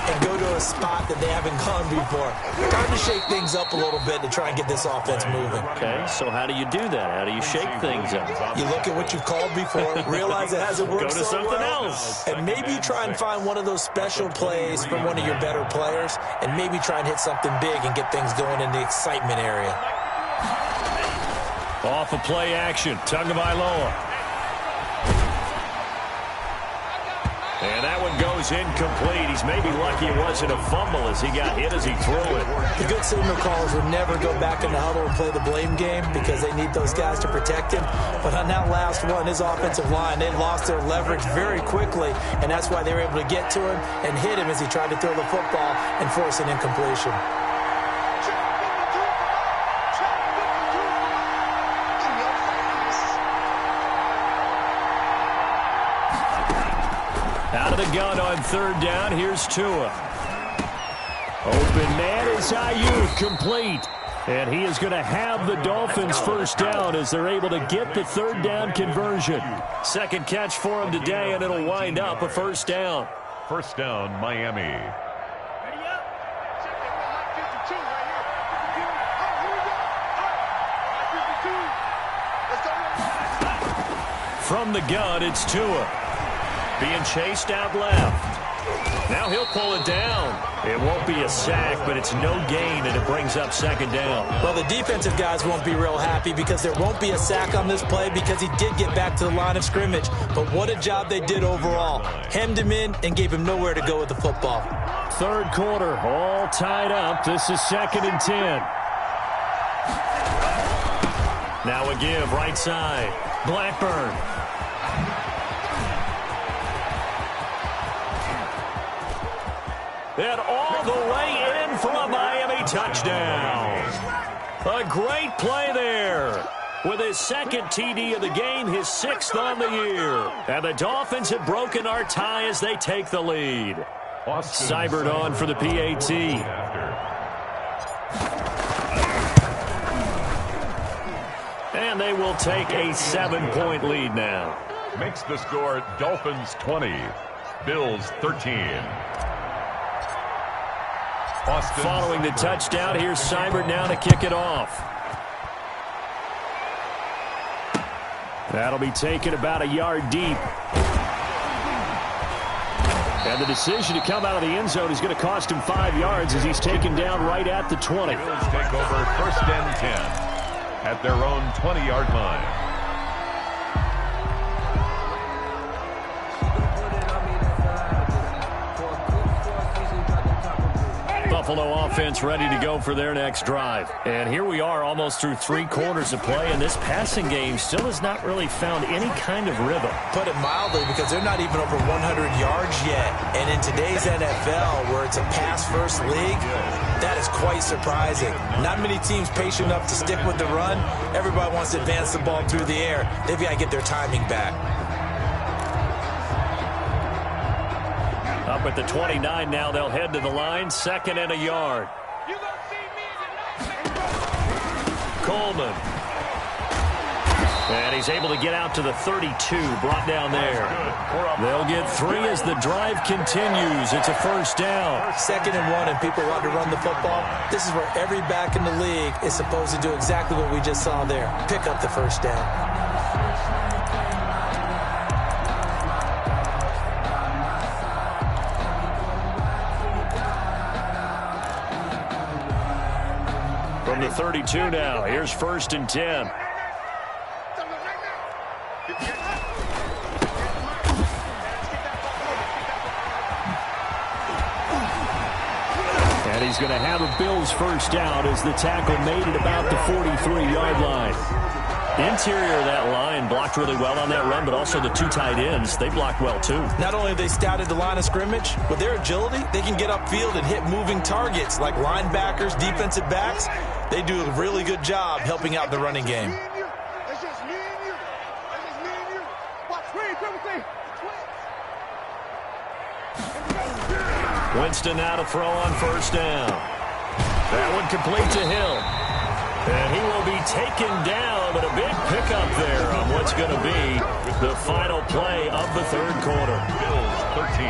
and go to a spot that they haven't gone before. Time to shake things up a little bit to try and get this offense moving. Okay, so how do you do that? How do you shake things up? You look at what you've called before, realize it hasn't worked Go to so something well, else. and maybe you try and find one of those special plays from one of your better players, and maybe try and hit something big and get things going in the excitement area. Off of play action, Tagovailoa. And that one goes incomplete. He's maybe lucky it wasn't a fumble as he got hit as he threw it. The good signal callers would never go back in the huddle and play the blame game because they need those guys to protect him. But on that last one, his offensive line, they lost their leverage very quickly, and that's why they were able to get to him and hit him as he tried to throw the football and force an incompletion. Out of the gun on 3rd down, here's Tua. Open man is Ayuk, complete. And he is going to have the Dolphins 1st down as they're able to get the 3rd down conversion. 2nd catch for him today, and it'll wind up a 1st down. 1st down, Miami. From the gun, it's Tua. Being chased out left. Now he'll pull it down. It won't be a sack, but it's no gain, and it brings up 2nd down. Well, the defensive guys won't be real happy because there won't be a sack on this play because he did get back to the line of scrimmage. But what a job they did overall. Hemmed him in and gave him nowhere to go with the football. 3rd quarter, all tied up. This is 2nd and 10. Now a give, right side. Blackburn. And all the way in for a Miami touchdown. A great play there. With his 2nd TD of the game, his 6th on the year. And the Dolphins have broken our tie as they take the lead. Seibert on for the PAT. And they will take a 7-point lead now. Makes the score Dolphins 20, Bills 13. Following the touchdown, here's Seibert now to kick it off. That'll be taken about a yard deep. And the decision to come out of the end zone is going to cost him 5 yards as he's taken down right at the 20. Bills take over 1st and 10 at their own 20-yard line. Buffalo offense ready to go for their next drive. And here we are almost through 3 quarters of play, and this passing game still has not really found any kind of rhythm. Put it mildly, because they're not even over 100 yards yet. And in today's NFL, where it's a pass-first league, that is quite surprising. Not many teams patient enough to stick with the run. Everybody wants to advance the ball through the air. They've got to get their timing back. Up at the 29 now, they'll head to the line, 2nd and a yard. Coleman. And he's able to get out to the 32, brought down there. They'll get 3 as the drive continues. It's a first down. 2nd and 1, and people want to run the football. This is where every back in the league is supposed to do exactly what we just saw there. Pick up the first down. From the 32 now, here's 1st and 10. And he's going to have a Bills first down as the tackle made at about the 43-yard line. Interior of that line blocked really well on that run, but also the 2 tight ends, they blocked well too. Not only have they scouted the line of scrimmage, with their agility, they can get upfield and hit moving targets like linebackers, defensive backs. They do a really good job helping out the running game. Winston now to throw on first down. That one complete to Hill. And he will be taken down, but a big pickup there on what's going to be the final play of the 3rd quarter. Bills 13.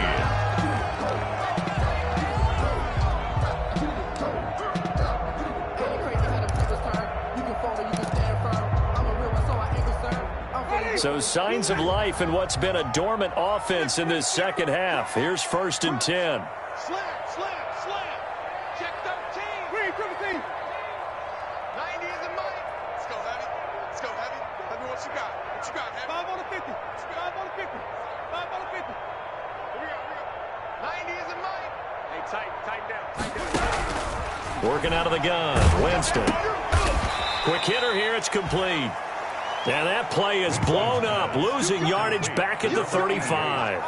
So signs of life in what's been a dormant offense in this second half. Here's 1st and 10. Slam. Check 13. Green, triple team. 90 is a mic. Let's go, Heavy. Tell me what you got. Heavy? 5 on the 50. 5 on the 50. 5 on the 50. Here we go. 90 is a mic. Hey, tighten down. Working out of the gun. Winston. Quick hitter here. It's complete. And that play is blown up, losing yardage back at the 35.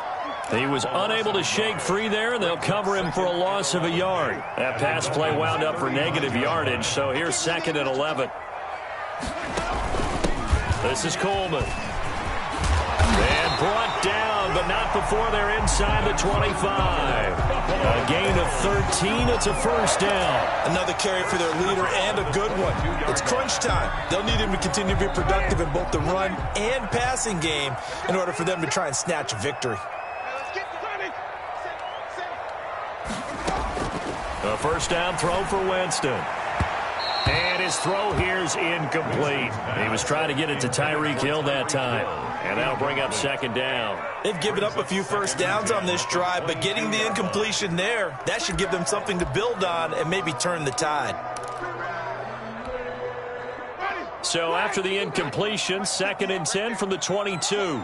He was unable to shake free there, and they'll cover him for a loss of a yard. That pass play wound up for negative yardage, so here's 2nd and 11. This is Coleman. And brought down, but not before they're inside the 25. A gain of 13. It's a first down. Another carry for their leader, and a good one. It's crunch time. They'll need him to continue to be productive in both the run and passing game in order for them to try and snatch a victory. A first down throw for Winston. And his throw here's incomplete. He was trying to get it to Tyreek Hill that time. And that'll bring up 2nd down. They've given up a few first downs on this drive, but getting the incompletion there, that should give them something to build on and maybe turn the tide. So after the incompletion, 2nd and 10 from the 22.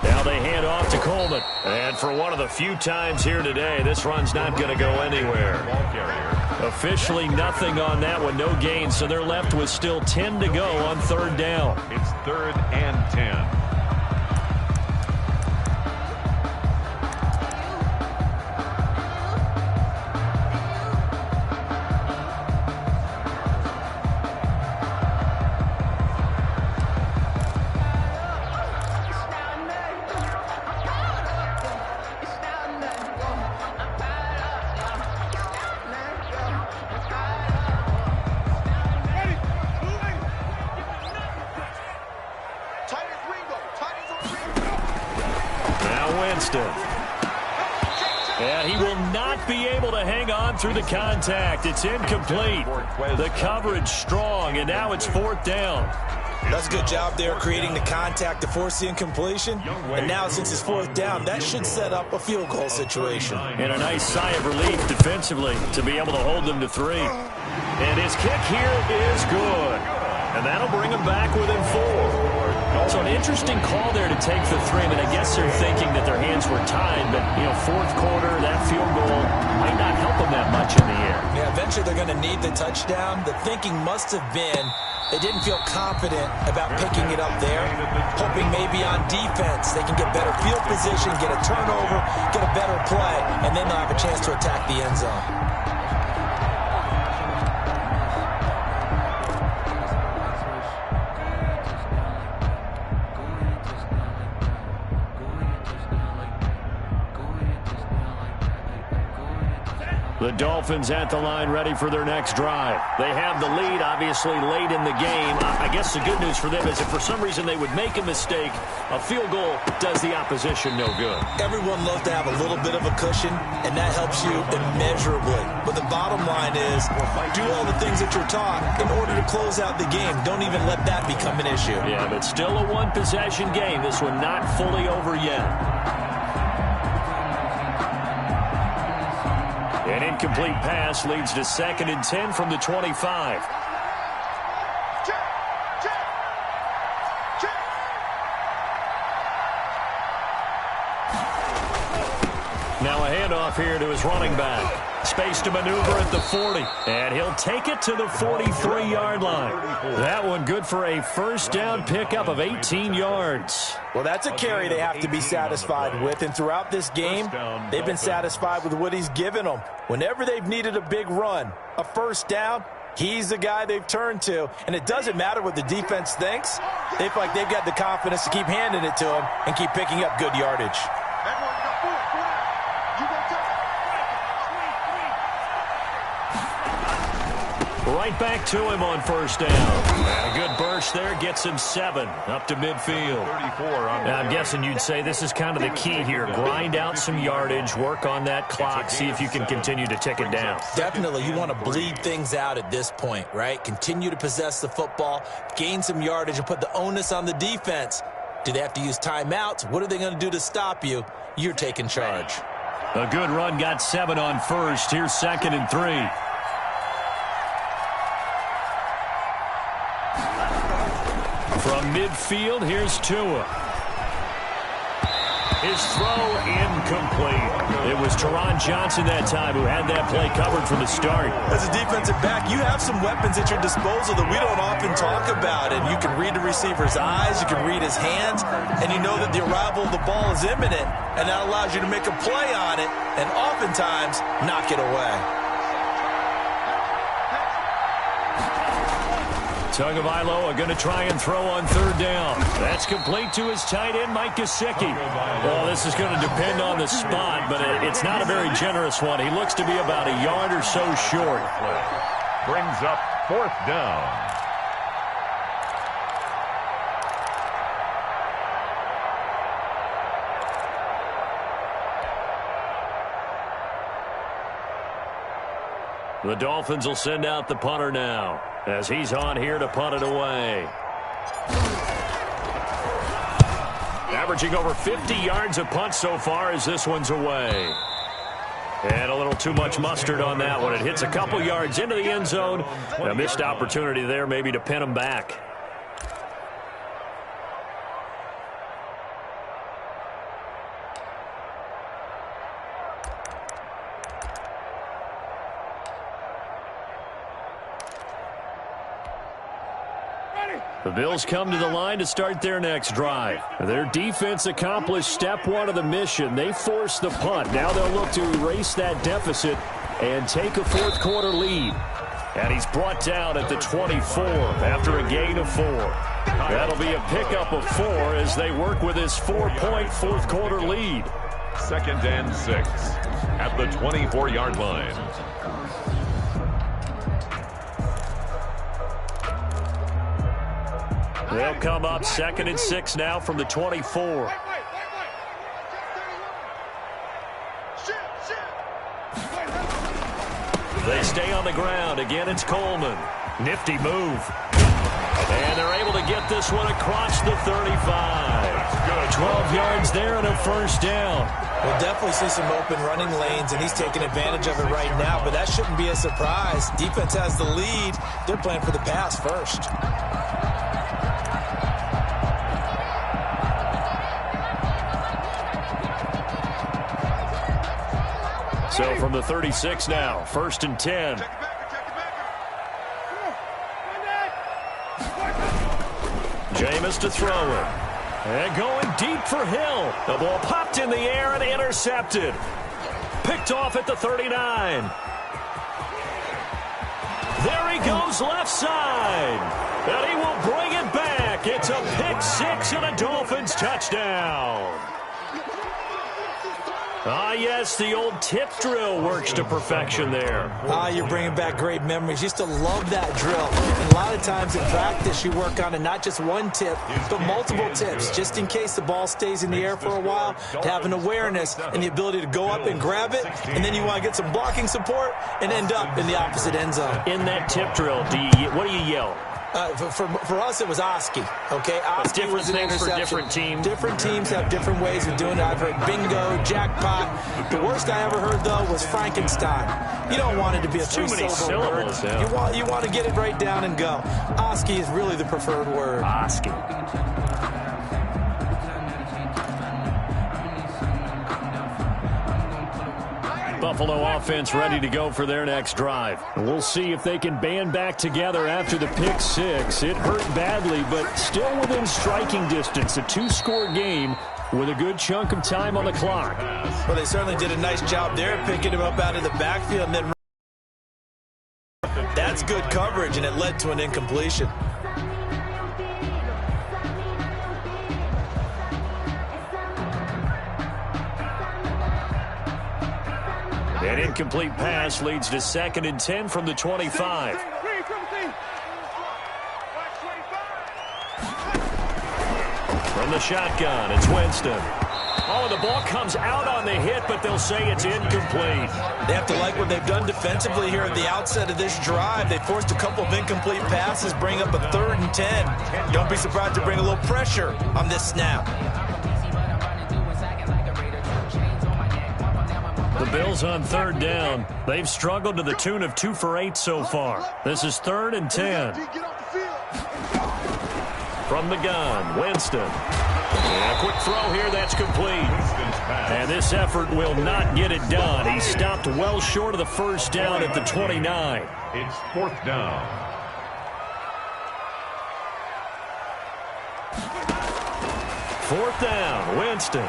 Now they hand off to Coleman. And for one of the few times here today, this run's not going to go anywhere. Officially nothing on that one, no gain, so they're left with still 10 to go on 3rd down. It's 3rd and 10. And he will not be able to hang on through the contact. It's incomplete. The coverage strong, and now it's 4th down. That's a good job there creating the contact to force the incompletion. And now since it's 4th down, that should set up a field goal situation. And a nice sigh of relief defensively to be able to hold them to 3. And his kick here is good. And that'll bring him back within 4. So an interesting call there to take the 3. I mean, I guess they're thinking that their hands were tied, but, fourth quarter, that field goal might not help them that much in the air. Yeah, eventually they're going to need the touchdown. The thinking must have been they didn't feel confident about picking it up there, hoping maybe on defense they can get better field position, get a turnover, get a better play, and then they'll have a chance to attack the end zone. The Dolphins at the line ready for their next drive. They have the lead, obviously, late in the game. I guess the good news for them is if for some reason they would make a mistake, a field goal does the opposition no good. Everyone loves to have a little bit of a cushion, and that helps you immeasurably. But the bottom line is do all the things that you're taught in order to close out the game. Don't even let that become an issue. Yeah, but still a one-possession game. This one not fully over yet. An incomplete pass leads to 2nd and 10 from the 25. Now a handoff here to his running back. Space to maneuver at the 40. And he'll take it to the 43-yard line. That one good for a first down pickup of 18 yards. Well, that's a carry they have to be satisfied with. And throughout this game, they've been satisfied with what he's given them. Whenever they've needed a big run, a first down, he's the guy they've turned to. And it doesn't matter what the defense thinks. They feel like they've got the confidence to keep handing it to him and keep picking up good yardage. Right back to him on first down. And a good burst there gets him 7 up to midfield. Now, I'm guessing you'd say this is kind of the key here. Grind out some yardage, work on that clock, see if you can continue to tick it down. Definitely. You want to bleed things out at this point, right? Continue to possess the football, gain some yardage, and put the onus on the defense. Do they have to use timeouts? What are they going to do to stop you? You're taking charge. A good run got 7 on first. Here's 2nd and 3. From midfield, here's Tua. His throw incomplete. It was Teron Johnson that time who had that play covered from the start. As a defensive back, you have some weapons at your disposal that we don't often talk about. And you can read the receiver's eyes, you can read his hands, and you know that the arrival of the ball is imminent. And that allows you to make a play on it and oftentimes knock it away. Tagovailoa going to try and throw on 3rd down. That's complete to his tight end, Mike Gesicki. Well, this is going to depend on the spot, but it's not a very generous one. He looks to be about a yard or so short. Brings up 4th down. The Dolphins will send out the punter now as he's on here to punt it away. Averaging over 50 yards a punt so far as this one's away. And a little too much mustard on that one. It hits a couple yards into the end zone. A missed opportunity there maybe to pin him back. The Bills come to the line to start their next drive. Their defense accomplished step 1 of the mission. They forced the punt. Now they'll look to erase that deficit and take a 4th quarter lead. And he's brought down at the 24 after a gain of 4. That'll be a pickup of 4 as they work with his 4-point 4th quarter lead. 2nd and 6 at the 24-yard line. They'll come up 2nd and 6 now from the 24. They stay on the ground. Again, it's Coleman. Nifty move. And they're able to get this one across the 35. 12 yards there and a first down. We'll definitely see some open running lanes, and he's taking advantage of it right now, but that shouldn't be a surprise. Defense has the lead. They're playing for the pass first. So from the 36 now, 1st and 10. Jameis to throw it. And going deep for Hill. The ball popped in the air and intercepted. Picked off at the 39. There he goes left side. And he will bring it back. It's a pick six and a Dolphins touchdown. Ah, yes, the old tip drill works to perfection there. Ah, you're bringing back great memories. Used to love that drill. And a lot of times in practice, you work on it, not just one tip, but multiple tips, just in case the ball stays in the air for a while, to have an awareness and the ability to go up and grab it, and then you want to get some blocking support and end up in the opposite end zone. In that tip drill, what do you yell? For us, it was Oski. Okay, Oski was an interception. For different teams. Different teams have different ways of doing it. I've heard bingo, jackpot. The worst I ever heard, though, was Frankenstein. You don't want it to be a three-syllable word. Yeah. You want to get it right down and go. Oski is really the preferred word. Oski. Buffalo offense ready to go for their next drive. We'll see if they can band back together after the pick six. It hurt badly, but still within striking distance. A two-score game with a good chunk of time on the clock. Well, they certainly did a nice job there, picking him up out of the backfield. And then that's good coverage, and it led to an incompletion. An incomplete pass leads to 2nd and 10 from the 25. From the shotgun, it's Winston. Oh, the ball comes out on the hit, but they'll say it's incomplete. They have to like what they've done defensively here at the outset of this drive. They forced a couple of incomplete passes, bring up a 3rd and 10. Don't be surprised to bring a little pressure on this snap. The Bills on 3rd down. They've struggled to the tune of 2 for 8 so far. This is 3rd and 10. From the gun, Winston. And a quick throw here, that's complete. And this effort will not get it done. He stopped well short of the 1st down at the 29. It's 4th down. Fourth down, Winston.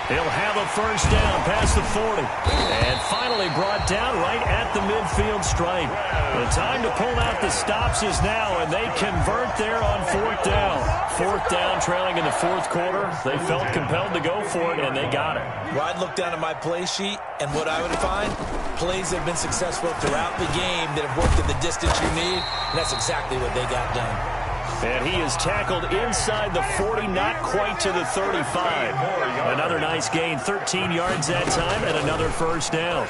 He'll have a 1st down past the 40. And finally brought down right at the midfield stripe. The time to pull out the stops is now, and they convert there on 4th down. 4th down, trailing in the 4th quarter. They felt compelled to go for it, and they got it. Well, I'd look down at my play sheet, and what I would find, plays that have been successful throughout the game that have worked at the distance you need, and that's exactly what they got done. And he is tackled inside the 40, not quite to the 35. Another nice gain, 13 yards that time, and another 1st down.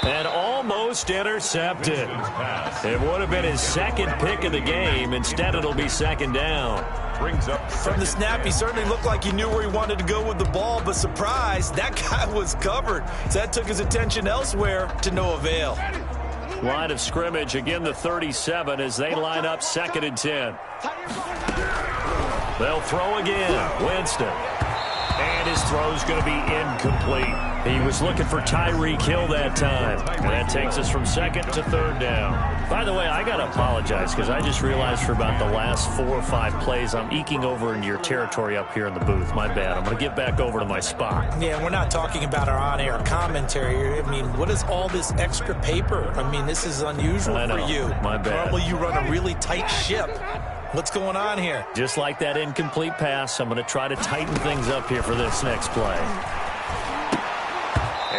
And almost intercepted. It would have been his 2nd pick of the game. Instead, it'll be 2nd down. From the snap, he certainly looked like he knew where he wanted to go with the ball, but surprise, that guy was covered. So that took his attention elsewhere to no avail. Line of scrimmage, again the 37 as they line up 2nd and 10. They'll throw again. Winston. And his throw's going to be incomplete. He was looking for Tyreek Hill that time. And that takes us from 2nd to 3rd down. By the way, I got to apologize because I just realized for about the last 4 or 5 plays, I'm eking over into your territory up here in the booth. My bad. I'm going to get back over to my spot. Yeah, we're not talking about our on-air commentary. I mean, what is all this extra paper? I mean, this is unusual for you. My bad. Normally you run a really tight ship. What's going on here? Just like that incomplete pass, I'm going to try to tighten things up here for this next play.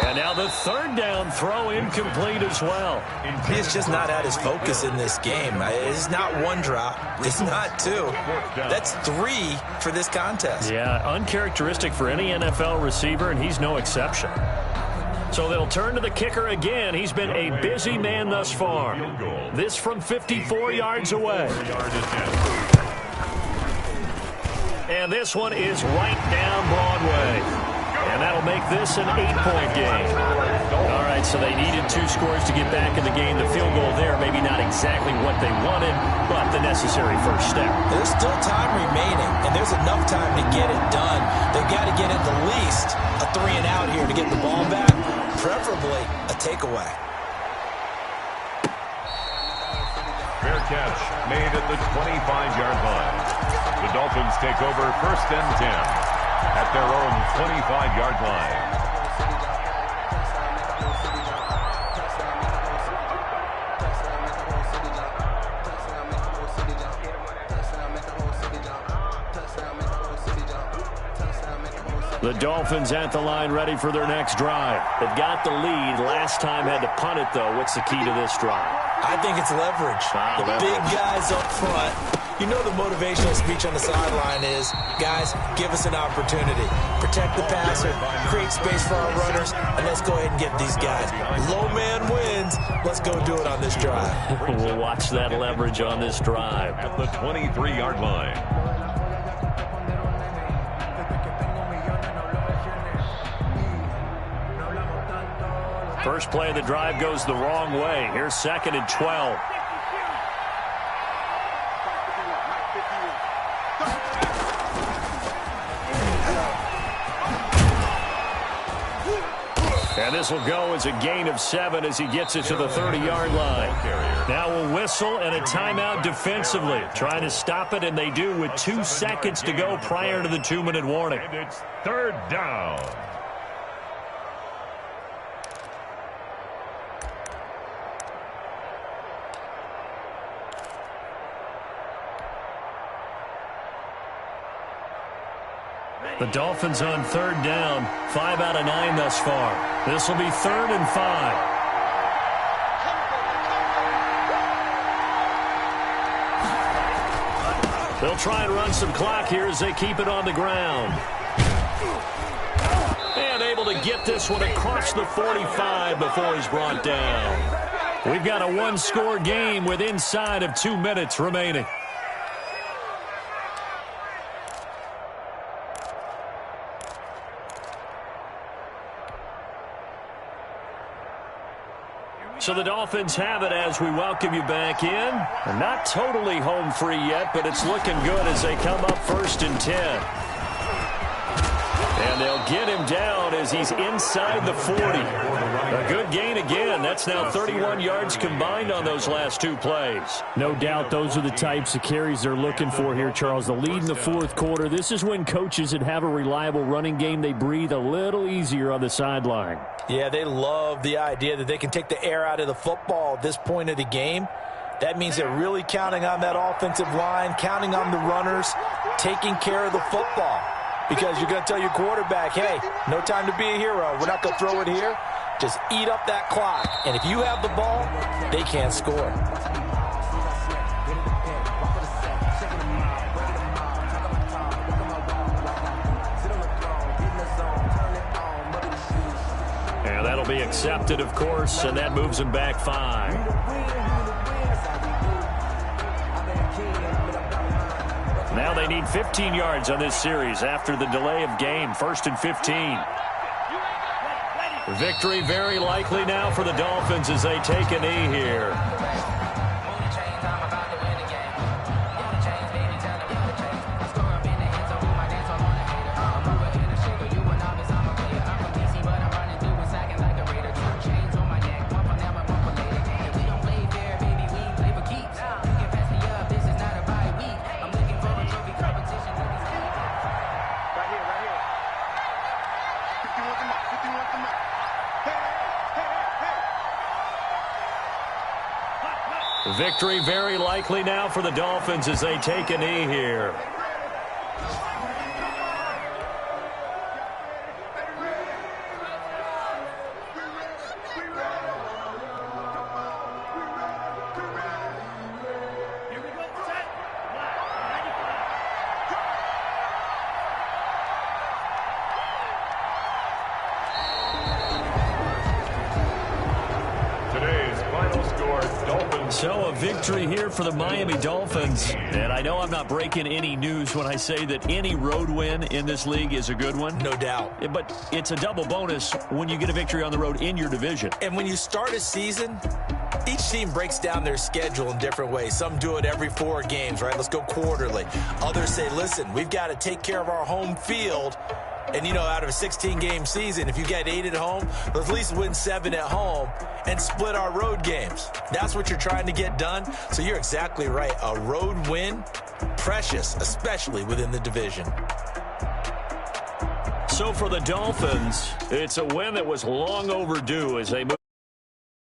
And now the 3rd down throw incomplete as well. He has just not had his focus in this game. It's not 1 drop. It's not 2. That's 3 for this contest. Yeah, uncharacteristic for any NFL receiver, and he's no exception. So they'll turn to the kicker again. He's been a busy man thus far. This from 54 yards away. And this one is right down Broadway. And that'll make this an 8-point game. All right, so they needed 2 scores to get back in the game. The field goal there, maybe not exactly what they wanted, but the necessary first step. There's still time remaining, and there's enough time to get it done. They've got to get at the least a 3-and-out here to get the ball back, preferably a takeaway. Fair catch made at the 25-yard line. The Dolphins take over 1st and 10 at their own 25-yard line. The Dolphins at the line ready for their next drive. They've got the lead. Last time had to punt it, though. What's the key to this drive? I think it's leverage. The big guys up front. You know the motivational speech on the sideline is, guys, give us an opportunity. Protect the passer, create space for our runners, and let's go ahead and get these guys. Low man wins. Let's go do it on this drive. We'll watch that leverage on this drive. At the 23-yard line. First play of the drive goes the wrong way. Here's 2nd and 12. And this will go as a gain of 7 as he gets it to the 30-yard line. Now we'll whistle and a timeout defensively. Trying to stop it, and they do with 2 seconds to go prior to the 2-minute warning. And it's 3rd down. The Dolphins on 3rd down, 5 out of 9 thus far. This will be 3rd and 5. They'll try and run some clock here as they keep it on the ground. And able to get this one across the 45 before he's brought down. We've got a 1-score game with inside of 2 minutes remaining. So the Dolphins have it as we welcome you back in. They're not totally home free yet, but it's looking good as they come up 1st and 10. And they'll get him down as he's inside the 40. A good gain again. That's now 31 yards combined on those last 2 plays. No doubt those are the types of carries they're looking for here, Charles. The lead in the 4th quarter. This is when coaches that have a reliable running game, they breathe a little easier on the sideline. Yeah, they love the idea that they can take the air out of the football at this point of the game. That means they're really counting on that offensive line, counting on the runners, taking care of the football. Because you're going to tell your quarterback, hey, no time to be a hero. We're not going to throw it here. Just eat up that clock. And if you have the ball, they can't score. And that'll be accepted, of course, and that moves him back 5. Now they need 15 yards on this series after the delay of game. 1st and 15. Victory very likely now for the Dolphins as they take a knee here. Victory very likely now for the Dolphins as they take a knee here. Today's final score, Dolphins So a victory here for the Miami Dolphins. And I know I'm not breaking any news when I say that any road win in this league is a good one. No doubt. But it's a double bonus when you get a victory on the road in your division. And when you start a season, each team breaks down their schedule in different ways. Some do it every 4 games, right? Let's go quarterly. Others say, listen, we've got to take care of our home field. And, you know, out of a 16-game season, if you get 8 at home, let's at least win 7 at home and split our road games. That's what you're trying to get done. So you're exactly right. A road win, precious, especially within the division. So for the Dolphins, it's a win that was long overdue as they move.